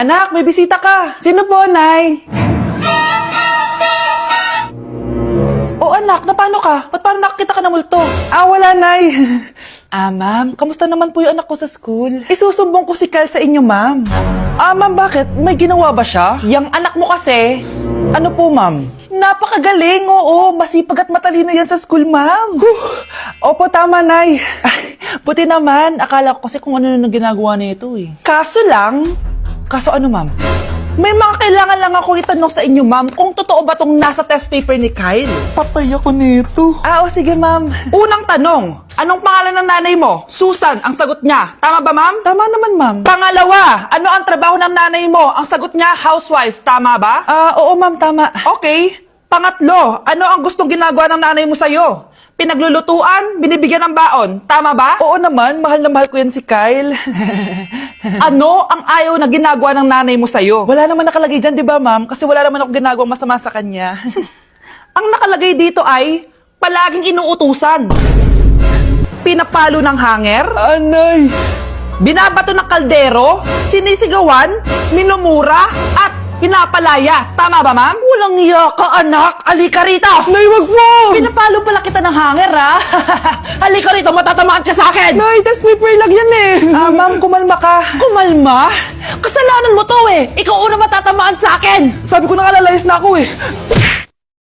Anak, may bisita ka. Sino po, Nay? Oh, anak, napano ka? Ba't parang nakakita ka ng multo? Wala, Nay. Ma'am, kamusta naman po yung anak ko sa school? Isusumbong ko si Kyle sa inyo, ma'am. Ma'am, bakit? May ginawa ba siya? Yang anak mo kasi. Ano po, ma'am? Napakagaling, oo. Masipag at matalino yan sa school, ma'am. Opo, tama, Nay. Ay, buti naman. Akala ko kasi kung ano nang ginagawa nito eh. Kaso ano, ma'am? May mga kailangan lang ako itanong sa inyo, ma'am, kung totoo ba tong nasa test paper ni Kyle. Patay ako nito. Sige, ma'am. Unang tanong, anong pangalan ng nanay mo? Susan, ang sagot niya. Tama ba, ma'am? Tama naman, ma'am. Pangalawa, ano ang trabaho ng nanay mo? Ang sagot niya, housewife. Tama ba? Oo, ma'am, tama. Okay. Pangatlo, ano ang gustong ginagawa ng nanay mo sa'yo? Pinaglulutuan, binibigyan ng baon. Tama ba? Oo naman, mahal na mahal ko yan si Kyle. Ano ang ayaw na ginagawa ng nanay mo sa'yo? Wala naman nakalagay dyan, di ba, ma'am? Kasi wala naman ako ginagawang masama sa kanya. Ang nakalagay dito ay, palaging inuutusan. Pinapalo ng hanger. Anay! Binabato ng kaldero. Sinisigawan. Minumura. At pinapalayas. Tama ba, ma'am? Walang iya ka, anak. Halika rito. Nay, wag mo! Pinapalo pala kita ng hanger, ha? Halika rito, matatamaan ka sa akin. Nay, test paper lang yan eh. Ma'am, kumalma ka. Kumalma? Kasalanan mo to eh. Ikaw una matatamaan sa akin. Sabi ko na nga lalayas na ako eh.